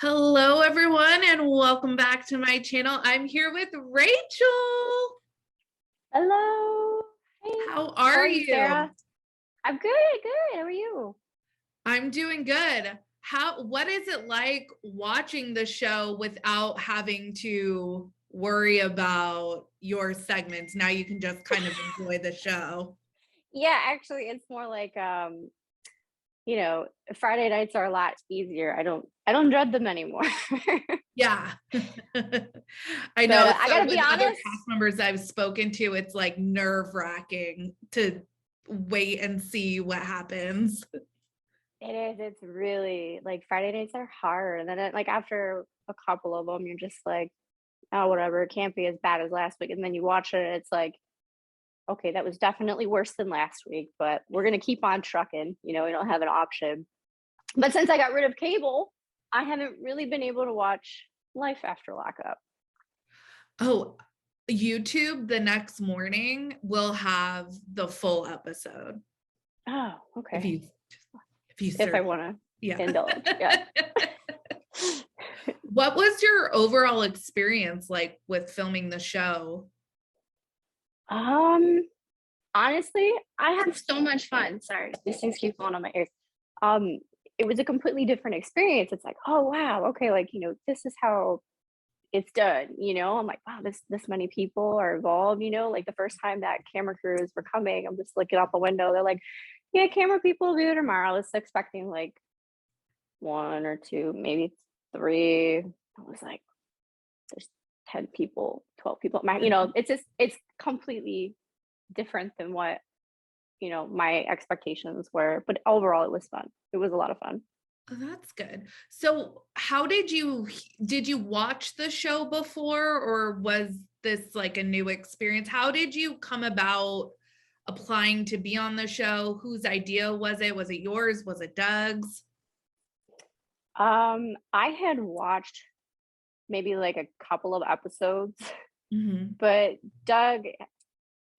Hello, everyone, and welcome back to my channel. I'm here with Rachel. Hello. Hey. How How are are you, you? Sarah? I'm good. How are you? I'm doing good. What is it like watching the show without having to worry about your segments? Now you can just kind of enjoy the show. Yeah, actually, it's more like Friday nights are a lot easier. I don't dread them anymore. Yeah. I But know. I So gotta be with other honest, cast members I've spoken to, it's like nerve-wracking to wait and see what happens. it is. It's really like Friday nights are hard, and then like after a couple of them, you're just like, oh, whatever. It can't be as bad as last week. And then you watch it, and it's like, okay, that was definitely worse than last week, but we're gonna keep on trucking. We don't have an option. But since I got rid of cable, I haven't really been able to watch Life After Lockup. Oh, YouTube the next morning will have the full episode. Oh, If okay. you If I search. want Yeah. to indulge. Yeah. What was your overall experience like with filming the show? Um, Honestly, I had so much fun. Sorry, these things keep falling on my ears. Um, it was a completely different experience. It's like, oh wow, okay, like this is how it's done. I'm like, wow, this many people are involved. Like the first time that camera crews were coming, I'm just looking out the window. They're like, yeah, camera people will be there tomorrow. I was expecting like one or two, maybe three. I was like, there's 10 people, 12 people. It's completely different than what, my expectations were. But overall, it was fun. It was a lot of fun. Oh, that's good. So how did you watch the show before, or was this like a new experience? How did you come about applying to be on the show? Whose idea was it? Was it yours? Was it Doug's? I had watched maybe like a couple of episodes, Mm-hmm. but Doug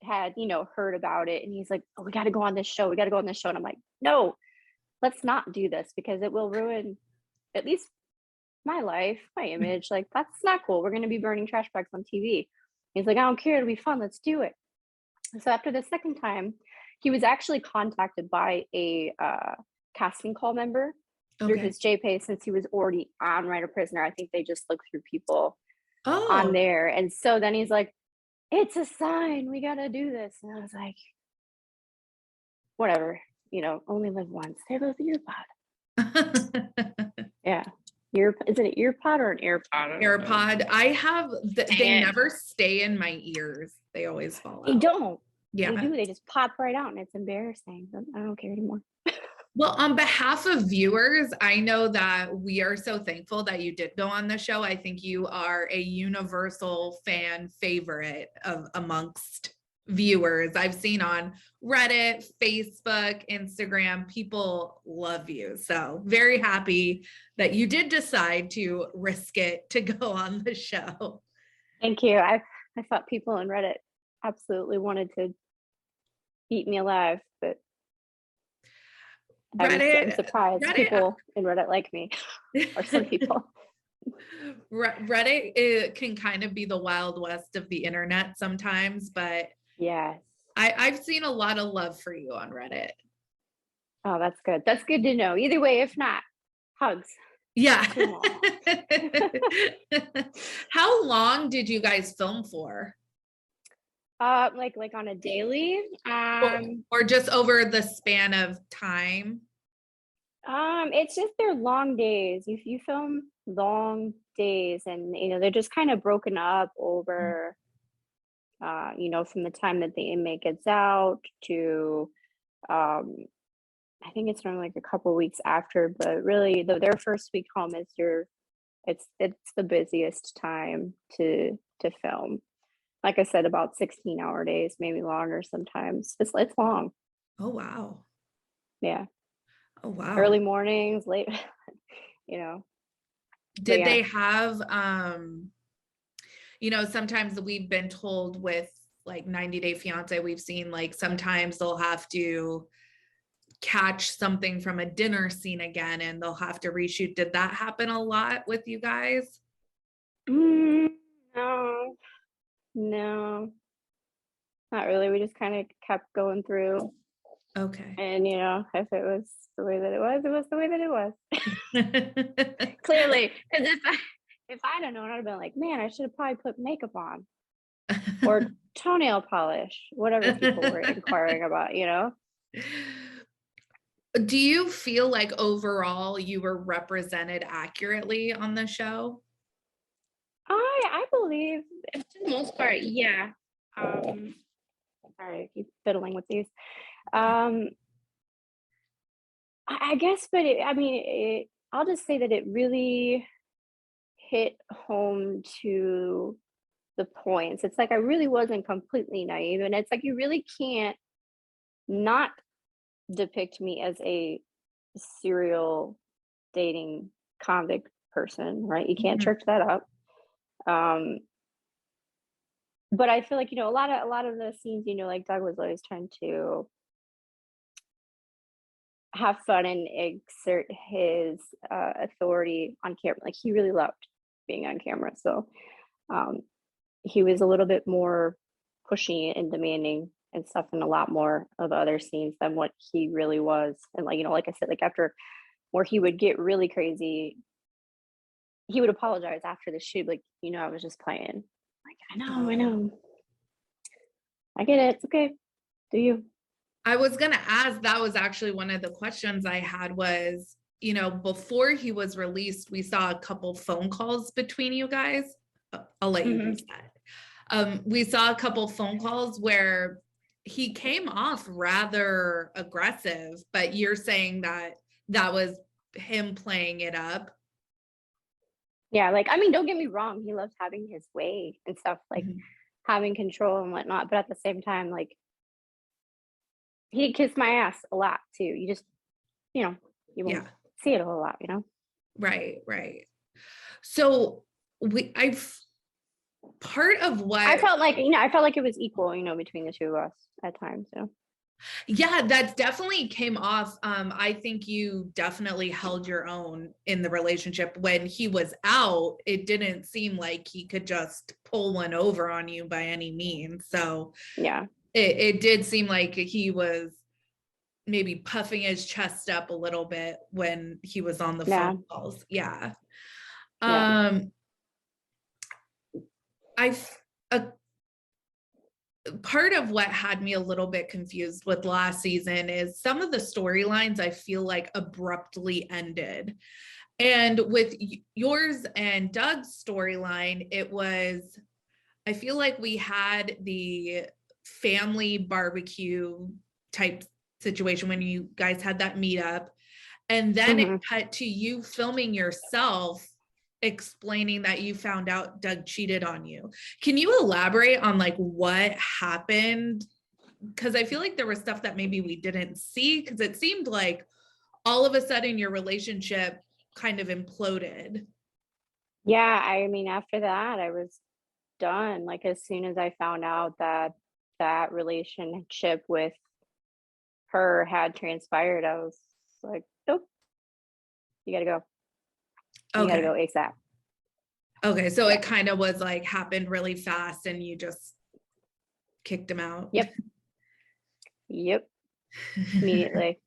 had, heard about it and he's like, oh, we got to go on this show. We got to go on this show. And I'm like, no, let's not do this because it will ruin at least my life, my image. Like, that's not cool. We're going to be burning trash bags on TV. He's like, I don't care. It'll be fun. Let's do it. So after the second time, he was actually contacted by a casting call member through Okay. his JPay since he was already on Writer Prisoner. I think they just look through people on Oh, there. And so then he's like, it's a sign. We got to do this. And I was like, whatever, only live once. There goes the earpod. Yeah. Is it an earpod or an AirPod? AirPod. I have, they Dang it. never stay in my ears. They always fall They out. don't. They Yeah. do. They just pop right out and it's embarrassing. I don't care anymore. Well, on behalf of viewers, I know that we are so thankful that you did go on the show. I think you are a universal fan favorite amongst viewers. I've seen on Reddit, Facebook, Instagram, people love you. So very happy that you did decide to risk it to go on the show. Thank you. I thought people on Reddit absolutely wanted to eat me alive, but I'm surprised people in Reddit like me, or some people. Reddit can kind of be the Wild West of the internet sometimes, but Yes. I've seen a lot of love for you on Reddit. Oh, that's good. That's good to know. Either way, if not, hugs. Yeah. How long did you guys film for? Like on a daily. Or just over the span of time? It's just they're long days. You film long days, and they're just kind of broken up over, from the time that the inmate gets out to, I think it's from like a couple weeks after. But really, their first week home is it's the busiest time to film. Like I said, about 16-hour days, maybe longer sometimes. It's long. Oh, wow. Yeah. Oh, wow. Early mornings, late, Did yeah. they have, sometimes we've been told with like 90 Day Fiance, we've seen like sometimes they'll have to catch something from a dinner scene again and they'll have to reshoot. Did that happen a lot with you guys? No, no, not really. We just kind of kept going through. Okay. And, if it was the way that it was the way that it was. Clearly, because if I'd have known, I'd have been like, man, I should have probably put makeup on or toenail polish, whatever people were inquiring about. Do you feel like overall you were represented accurately on the show? I believe, for the most part, yeah. Sorry, I keep fiddling with these. Um, I guess, but I'll just say that it really hit home to the points. It's like I really wasn't completely naive, and it's like you really can't not depict me as a serial dating convict person, right? You can't Mhm. church that up. Um, but I feel like a lot of the scenes, like Doug was always trying to have fun and exert his authority on camera. Like he really loved being on camera, so um, he was a little bit more pushy and demanding and stuff in a lot more of other scenes than what he really was. And like I said, like after where he would get really crazy, he would apologize after the shoot, like, I was just playing. Like, I Oh. know. I get it. It's okay. Do you? I was going to ask, that was actually one of the questions I had was, before he was released, we saw a couple phone calls between you guys. I'll let you Hmm. use that. We saw a couple phone calls where he came off rather aggressive, but you're saying that that was him playing it up. Yeah, don't get me wrong. He loves having his way and stuff, like Mhm. having control and whatnot. But at the same time, like he kissed my ass a lot too. You just, you won't Yeah, see it a whole lot. right, right. So I've part of I what felt like, it was equal, between the two of us at times. Yeah, that definitely came off. I think you definitely held your own in the relationship. When he was out, it didn't seem like he could just pull one over on you by any means. So Yeah. it did seem like he was maybe puffing his chest up a little bit when he was on the phone Yeah. calls. Yeah. Yeah. Um, I a part of what had me a little bit confused with last season is some of the storylines I feel like abruptly ended. And with yours and Doug's storyline, I feel like we had the family barbecue type situation when you guys had that meetup. And then it Hmm. cut to you filming yourself explaining that you found out Doug cheated on you. Can you elaborate on like what happened? Because I feel like there was stuff that maybe we didn't see because it seemed like all of a sudden your relationship kind of imploded. Yeah. After that, I was done. Like, as soon as I found out that that relationship with her had transpired, I was like, nope, you gotta go. You gotta Okay. go ASAP. Okay. So Yeah. it kind of was like happened really fast and you just kicked him out. Yep. Yep. Immediately.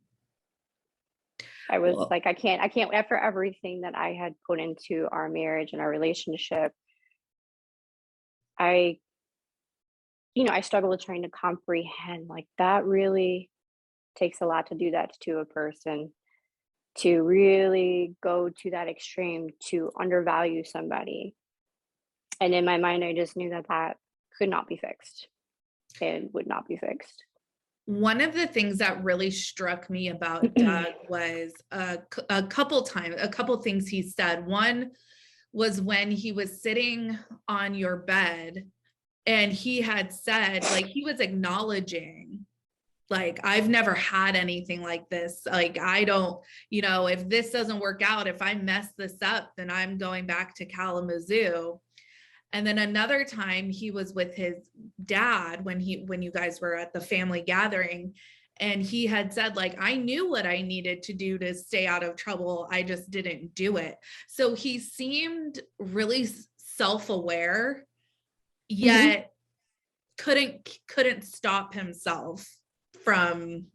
I was Well, like, I can't, after everything that I had put into our marriage and our relationship, I, I struggle with trying to comprehend, like, that really takes a lot to do that to a person, to really go to that extreme to undervalue somebody. And in my mind, I just knew that that could not be fixed and would not be fixed. one of the things that really struck me about Doug was a couple things he said. One was when he was sitting on your bed and he had said, like, he was acknowledging, like, I've never had anything like this. Like, I don't, if this doesn't work out, if I mess this up, then I'm going back to Kalamazoo. And then another time he was with his dad when you guys were at the family gathering, And he had said, like, I knew what I needed to do to stay out of trouble. I just didn't do it. So he seemed really self-aware, Mhm. yet couldn't stop himself from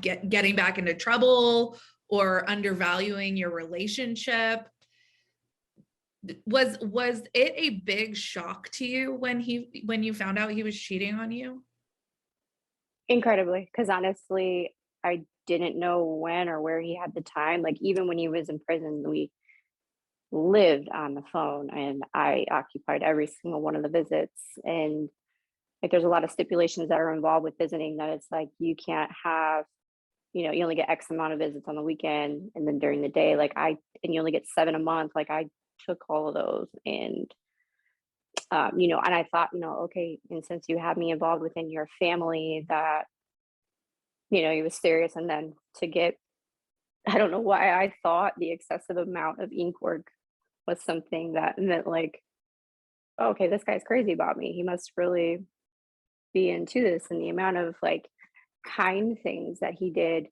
getting back into trouble or undervaluing your relationship. Was it a big shock to you when you found out he was cheating on you? Incredibly, because honestly, I didn't know when or where he had the time. Like, even when he was in prison, we lived on the phone, and I occupied every single one of the visits, and, like, there's a lot of stipulations that are involved with visiting that it's like, you can't have, you only get X amount of visits on the weekend, and then during the day, and you only get 7 a month, like, I took all of those, and, and I thought, "Okay, and since you have me involved within your family that, he was serious," and then to get I don't know why I thought the excessive amount of ink work was something that meant, like, "Oh, okay, this guy's crazy about me. He must really be into this," and the amount of, like, kind things that he did,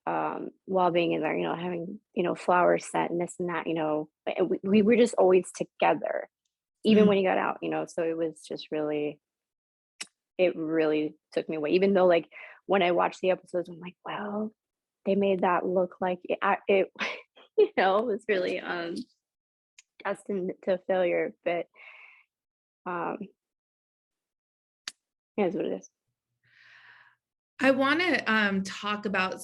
while being in there, having, flowers sent and this and that, and we were just always together, even Mm. when he got out, so it was just really it really took me away, even though, like, when I watched the episodes, I'm like, "Wow, they made that look like it it was really, destined to failure," but, um, it is what it is. I want to talk about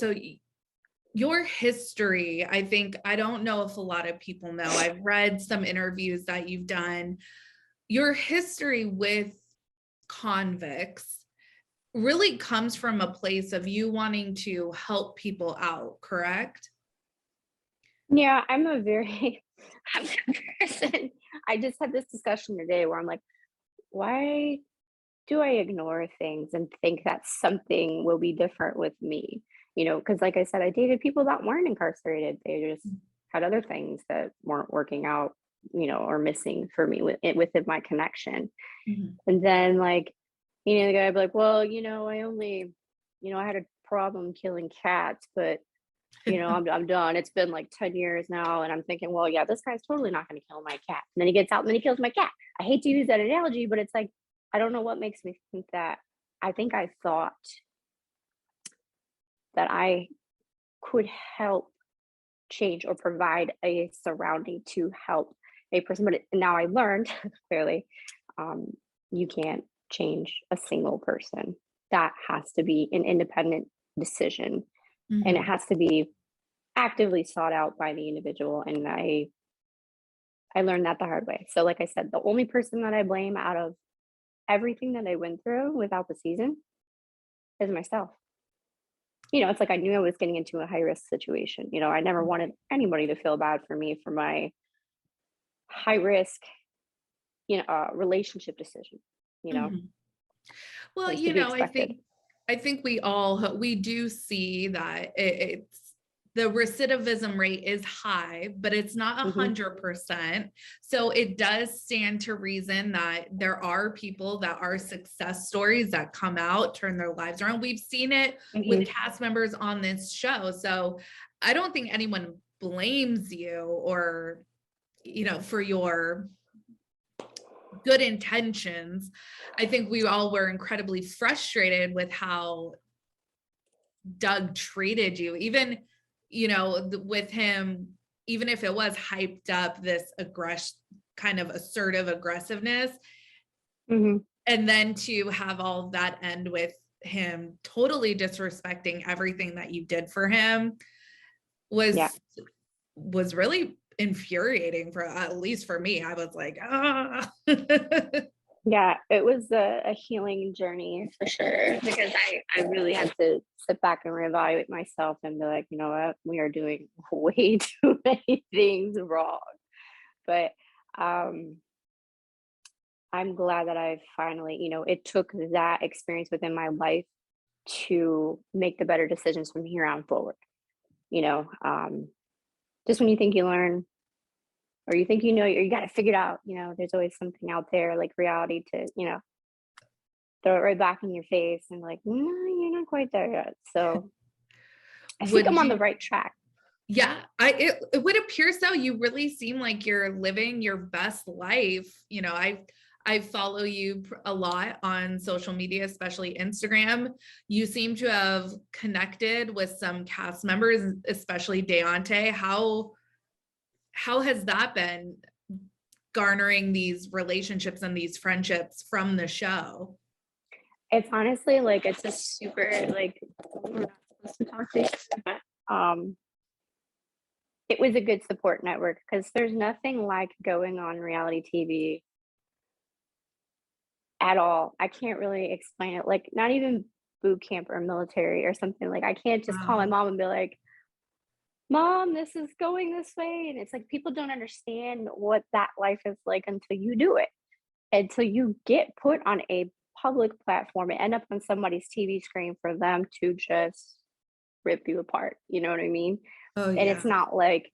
your history. I think I don't know if a lot of people know. I've read some interviews that you've done. Your history with convicts really comes from a place of you wanting to help people out, correct? Yeah, I'm a very I'm a person I just had this discussion today where I'm like, "Why do I ignore things and think that something will be different with me?" Because like I said, I dated people that weren't incarcerated. They just had other things that weren't working out, or missing for me within my connection. Mhm. And then, like, the guy would be like, "Well, I only, I had a problem killing cats, but I'm done. It's been like 10 years now." And I'm thinking, well, yeah, this guy's totally not going to kill my cat. And then he gets out and then he kills my cat. I hate to use that analogy, but it's like, I don't know what makes me think that. I think I thought that I could help change or provide a surrounding to help a person. But now I learned clearly, um, you can't change a single person. That has to be an independent decision, and it Mhm. has to be actively sought out by the individual, and I learned that the hard way. So like I said, the only person that I blame out of everything that I went through without the season is myself. It's like I knew I was getting into a high risk situation. I never wanted anybody to feel bad for me for my high risk, relationship decision. Mhm. It Well, was to be I expected. think we do see that it's the recidivism rate is high, but it's not Hmm. 100%. So it does stand to reason that there are people that are success stories that come out, turn their lives around. We've seen it with Hmm. cast members on this show. So I don't think anyone blames you or, for your good intentions. I think we all were incredibly frustrated with how Doug treated you, even, with him, even if it was hyped up, this aggression, kind of assertive aggressiveness, Hmm. and then to have all of that end with him totally disrespecting everything that you did for him Yeah. was really infuriating, for at least for me. I was like, ah. Yeah, it was a healing journey for sure because I really had to sit back and reevaluate myself and be like, you know what, we are doing way too many things wrong. But um, I'm glad that I finally, it took that experience within my life to make the better decisions from here on forward. You know, um, just when you think you learn or you think or you got it figured out, there's always something out there like reality to, throw it right back in your face and like, no, you're not quite there yet. So I think I'm Would on the you? right track. Yeah, it would appear so. You really seem like you're living your best life. I follow you a lot on social media, especially Instagram. You seem to have connected with some cast members, especially Deontay. How has that been, garnering these relationships and these friendships from the show? It's honestly like it's a super like we're not supposed to talk to each other, but it was a good support network because there's nothing like going on reality TV at all. I can't really explain it. Like not even boot camp or military or something. Like I can't just call my Wow. mom and be like, "Mom, this is going this way." And it's like people don't understand what that life is like until you do it. Until you get put on a public platform and end up on somebody's TV screen for them to just rip you apart. You know what I mean? Oh And it's yeah. not like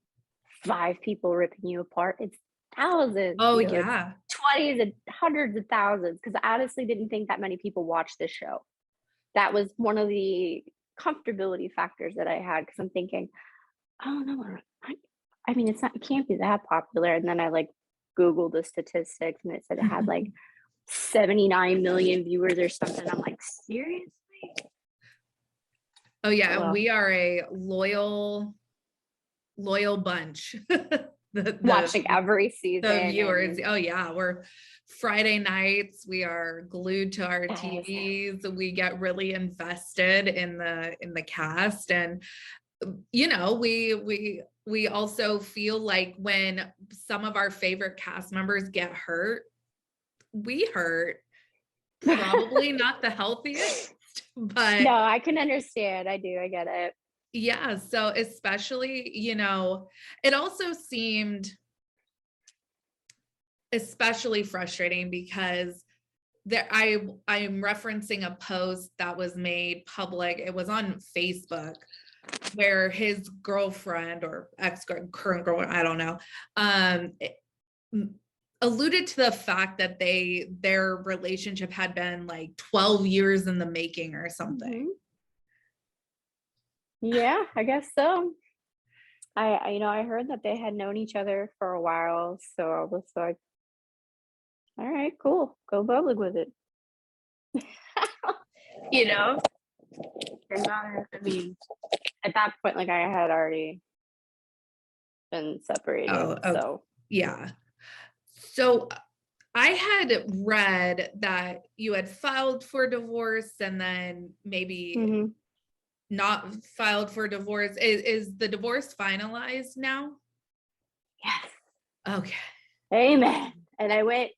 5 people ripping you apart. It's thousands, Oh it's yeah. 20s and hundreds of thousands. Because I honestly didn't think that many people watched this show. That was one of the comfortability factors that I had because I'm thinking, oh no, I mean it's not it can't be that popular. And then I like Googled the statistics and it said it had like 79 million viewers or something. I'm like, seriously? Oh yeah, Oh, and well, we are a loyal bunch. the watching every the season viewers. and Oh yeah, we're Friday nights, we are glued to our yes. TVs. We get really invested in the cast, and we also feel like when some of our favorite cast members get hurt, we hurt. Probably not the healthiest, No, but I can understand. I do. I get it. yeah, so especially, it also seemed especially frustrating because I'm referencing a post that was made public. It was on Facebook where his girlfriend or current girlfriend, I don't know, alluded to the fact that their relationship had been like 12 years in the making or something. Mhm. Yeah, I guess so. I heard that they had known each other for a while, so I was like, all right, cool. Go public with it. You know? I mean, at that point, like I had already been separated. Oh, So yeah. So I had read that you had filed for divorce and then maybe mhm. not filed for divorce. Is the divorce finalized now? Yes. Okay. Amen. And I went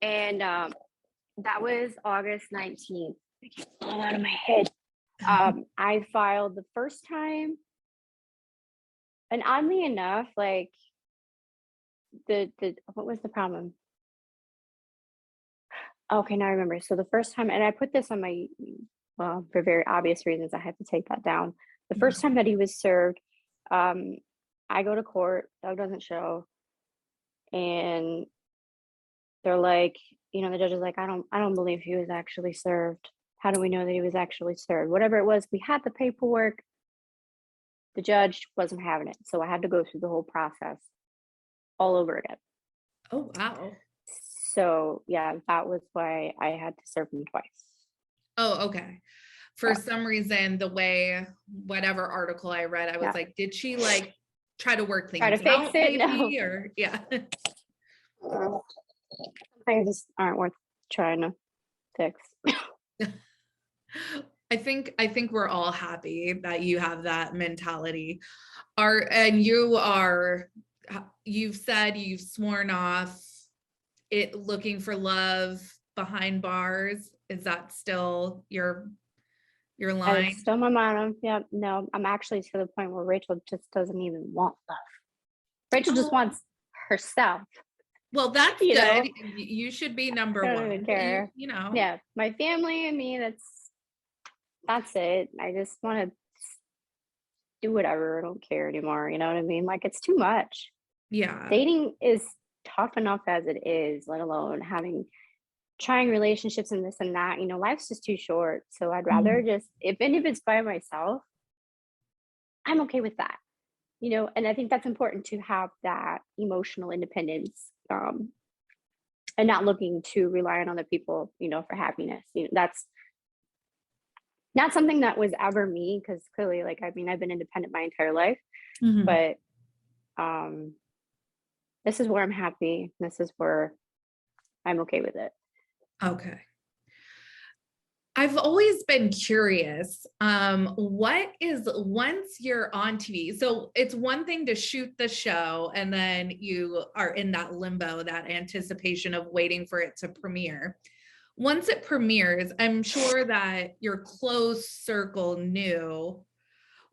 and that was August 19th. I can't pull it out of my head. I filed the first time, and oddly enough, like the what was the problem? Okay, now I remember. So the first time, and I put this on my well, for very obvious reasons, I had to take that down. The first time that he was served, um, I go to court, Doug doesn't show, and they're like, the judge is like, I don't believe he was actually served. How do we know that he was actually served? Whatever it was, we had the paperwork. The judge wasn't having it. So I had to go through the whole process all over again. Oh, wow. So yeah, that was why I had to serve him twice. Oh, okay. For Yeah. some reason, the way whatever article I read, I was Yeah. like, did she like try to work Try to things fix out it? No. maybe? Or yeah. Some things just aren't worth trying to fix. I think we're all happy that you have that mentality. You've said you've sworn off it looking for love behind bars. Is that still your That is line? still my motto. Yeah, no, I'm actually to the point where Rachel just doesn't even want love. Rachel just Oh, wants herself, well, that's you good. know. You should be number I don't one. even You care. you know. Yeah, my family and me, that's it. I just want to do whatever. I don't care anymore. You know what I mean? Like it's too much. Yeah. Dating is tough enough as it is, let alone having trying relationships and this and that, life's just too short. So I'd rather Mhm. just, if it's by myself, I'm okay with that. And I think that's important to have that emotional independence, and not looking to rely on other people, for happiness. That's not something that was ever me, because clearly, like, I mean, I've been independent my entire life, Mhm. but um, this is where I'm happy. This is where I'm okay with it. Okay. I've always been curious. What is once you're on TV? So it's one thing to shoot the show and then you are in that limbo, that anticipation of waiting for it to premiere. Once it premieres, I'm sure that your close circle knew.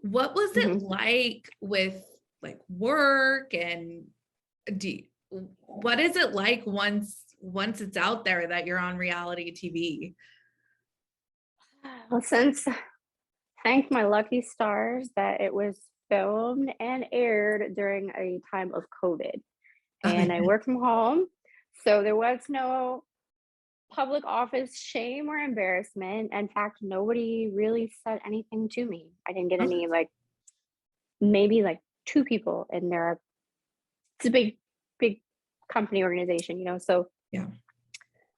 What was it Hmm. like with like work and do what is it like once it's out there that you're on reality TV? Well, since thank my lucky stars that it was filmed and aired during a time of COVID, and I work from home, so there was no public office shame or embarrassment. In fact, nobody really said anything to me. I didn't get any, like, maybe like two people, and it's a big company organization, so Yeah.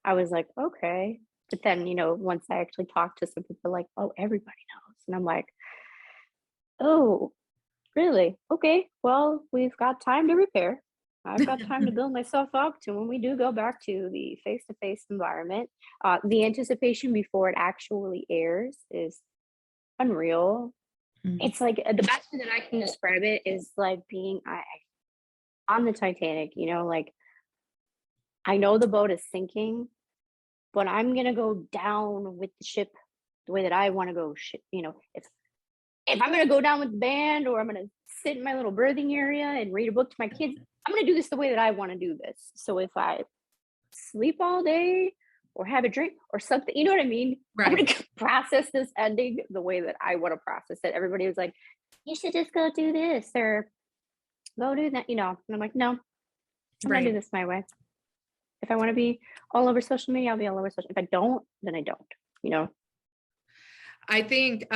I was like, okay. But then, once I actually talked to some people, like, oh, everybody knows. And I'm like, oh, really? Okay. Well, we've got time to repair. I've got time to build myself up to when we do go back to the face to face environment. The anticipation before it actually airs is unreal. Mhm. It's like the best way that I can describe it is like being on the Titanic, like, I know the boat is sinking, but I'm gonna go down with the ship the way that I want to go. If I'm gonna go down with the band, or I'm gonna sit in my little berthing area and read a book to my kids, I'm gonna do this the way that I want to do this. So if I sleep all day or have a drink or something, you know what I mean? I'm Right. gonna process this ending the way that I want to process it. Everybody was like, "You should just go do this or go do that," And I'm like, "No, I'm gonna do Right. this my way. If I want to be all over social media, I'll be all over social. If I don't, then I don't." You know? I think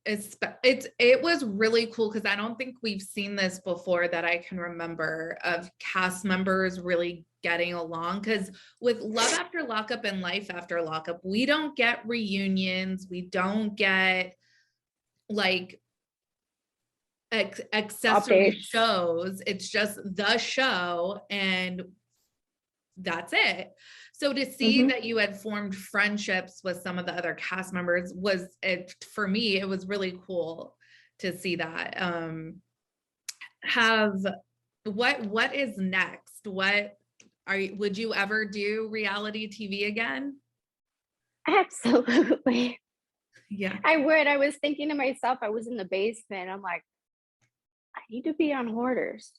it was really cool because I don't think we've seen this before that I can remember of cast members really getting along. Because with Love After Lockup and Life After Lockup, we don't get reunions, we don't get like accessory Updates. shows. It's just the show and that's it. So to see Hmm. that you had formed friendships with some of the other cast members was it for me, it was really cool to see that. Have what is next? What would you ever do reality TV again? Absolutely. Yeah. I would. I was thinking to myself, I was in the basement. I'm like, I need to be on Hoarders.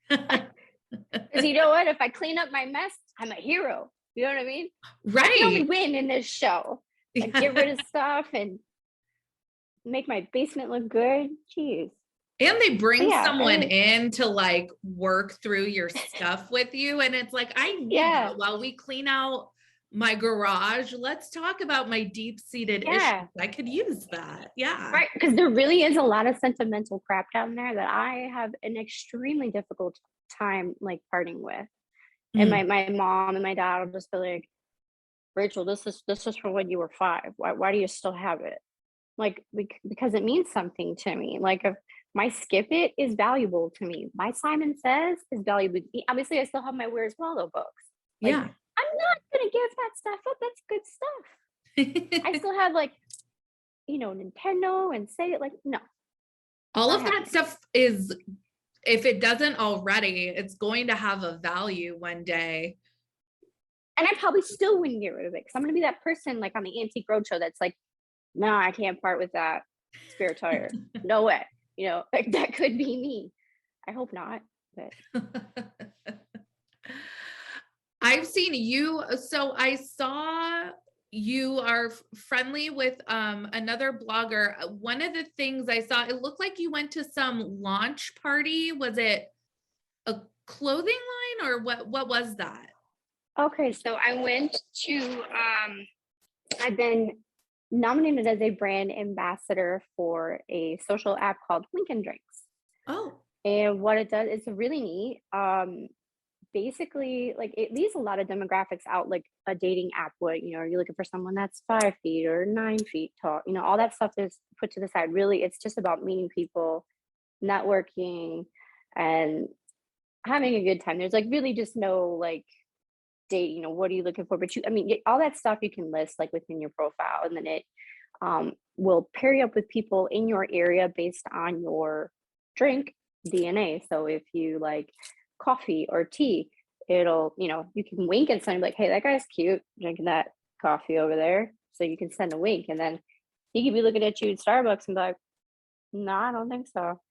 Because you know what? If I clean up my mess, I'm a hero. You know what I mean? I can only Right. win in this show. Like, get rid of stuff and make my basement look good. Jeez. And they But bring yeah, someone in to like work through your stuff with you. And it's like, I need that yeah, while we clean out my garage. Let's talk about my deep seated yeah. issues. I could use that. Yeah. Right. Because there really is a lot of sentimental crap down there that I have an extremely difficult time, like, parting with. And Mm, my mom and my dad will just be like, Rachel, this is from when you were 5. Why do you still have it? Like, because it means something to me. Like, if my Skip It is valuable to me, my Simon Says is valuable to me. Obviously, I still have my Where's Waldo books. Like, yeah. I'm not gonna give that stuff up. That's good stuff. I still have, like, Nintendo and Say It. Like, no, All not of that happening. stuff is, if it doesn't already, it's going to have a value one day. And I probably still wouldn't get rid of it, because I'm gonna be that person, like, on the Antique Roadshow that's like, no, I can't part with that spare tire. No way. Like, that could be me. I hope not. But I've seen you. So I saw you are friendly with another blogger. One of the things I saw, it looked like you went to some launch party. Was it a clothing line or what was that? Okay, so I've been nominated as a brand ambassador for a social app called Lincoln Drinks. Oh, And what it does is really neat. Basically, like it leaves a lot of demographics out, like a dating app would. Are you looking for someone that's 5 feet or 9 feet tall? All that stuff is put to the side. Really, it's just about meeting people, networking, and having a good time. There's like really just no like date, what are you looking for? But all that stuff you can list like within your profile, and then it will pair you up with people in your area based on your drink DNA. So if you like coffee or tea, you can wink at someone like, hey, that guy's cute drinking that coffee over there. So you can send a wink, and then he could be looking at you at Starbucks and be like, no, I don't think so.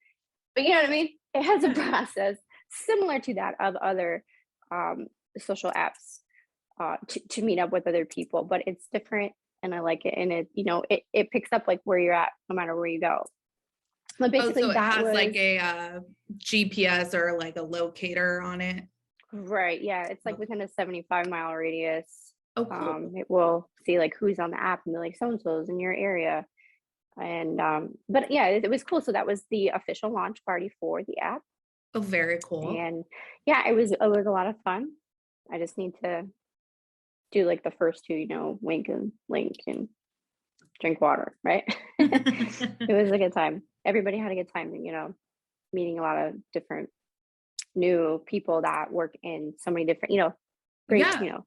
But you know what I mean? It has a process similar to that of other social apps to meet up with other people, but it's different and I like it. And it picks up like where you're at no matter where you go. But oh, basically so it that has was like a GPS or like a locator on it. right. Yeah. It's like Oh, within a 75-mile radius. oh, cool. It will see like who's on the app and be like, so and so's in your area. And but yeah, it was cool. So that was the official launch party for the app. Oh, very cool. And yeah, it was a lot of fun. I just need to do like the first two, wink and link and drink water, right? It was a good time. Everybody had a good time, meeting a lot of different new people that work in so many different, great, Yeah.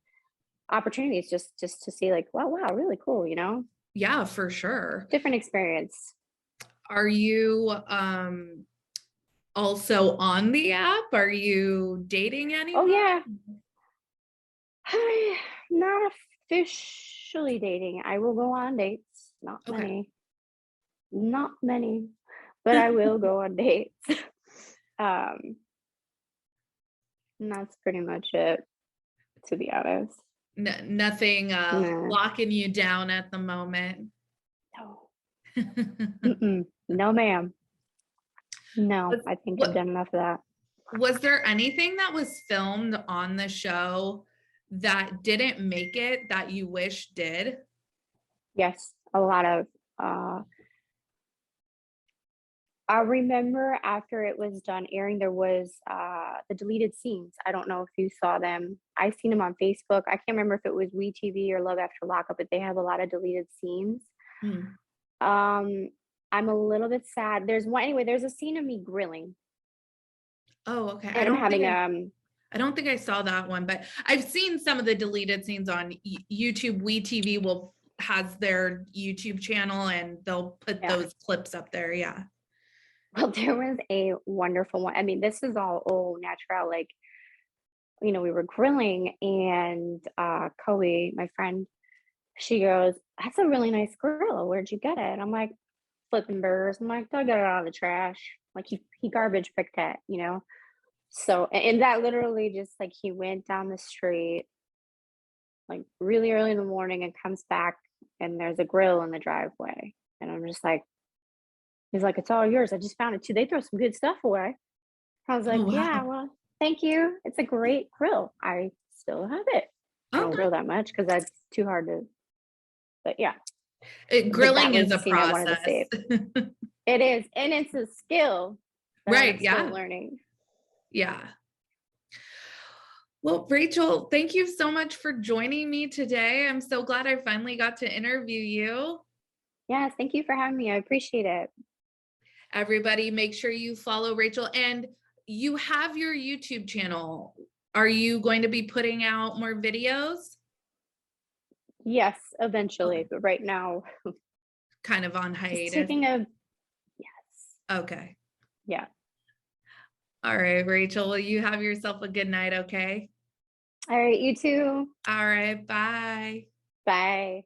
opportunities just to see like, wow, really cool, Yeah, for sure. different experience. Are you also on the app? Are you dating Oh anyone? yeah. Not officially dating. I will go on dates. Okay. Not many, but I will go on dates. Um, and that's pretty much it, to be honest. Nothing Nah, locking you down at the moment. no, mm-mm, no, ma'am. No, Was, I think I've what done enough of that. was there anything that was filmed on the show that didn't make it that you wish did? Yes, a lot of. I remember after it was done airing, there was the deleted scenes. I don't know if you saw them. I seen them on Facebook. I can't remember if it was WeTV or Love After Lockup, but they have a lot of deleted scenes. Hmm. Um, I'm a little bit sad. There's one anyway. There's a scene of me grilling, Oh, okay. and I'm having I don't think I saw that one, but I've seen some of the deleted scenes on YouTube. WeTV will has their YouTube channel and they'll put yeah. those clips up there. Yeah. Well, there was a wonderful one. I mean, this is all old natural. Like, we were grilling, and Chloe, my friend, she goes, "That's a really nice grill. Where'd you get it?" I'm like, "Flipping burgers." I'm like, "I got it out of the trash." Like he garbage picked it. So, and that literally just like he went down the street like really early in the morning and comes back, and there's a grill in the driveway, and I'm just like, he's like, "It's all yours. I just found it too. They throw some good stuff away." I was Oh, like, "Yeah, wow. well, thank you. It's a great grill. I still have it. I don't Okay. grill that much because that's too hard to." But yeah, but that Grilling was is the a scene I wanted to process. save. It is, and it's a skill that I'm Right. still Yeah. learning. Yeah. Well, Rachel, thank you so much for joining me today. I'm so glad I finally got to interview you. Yes, thank you for having me. I appreciate it. Everybody, make sure you follow Rachel, and you have your YouTube channel. Are you going to be putting out more videos? Yes, Okay. eventually, but right now, Kind of on just hiatus. taking a yes. Okay. Yeah. All right, Rachel. Well, you have yourself a good night, okay? All right, you too. All right, bye. Bye.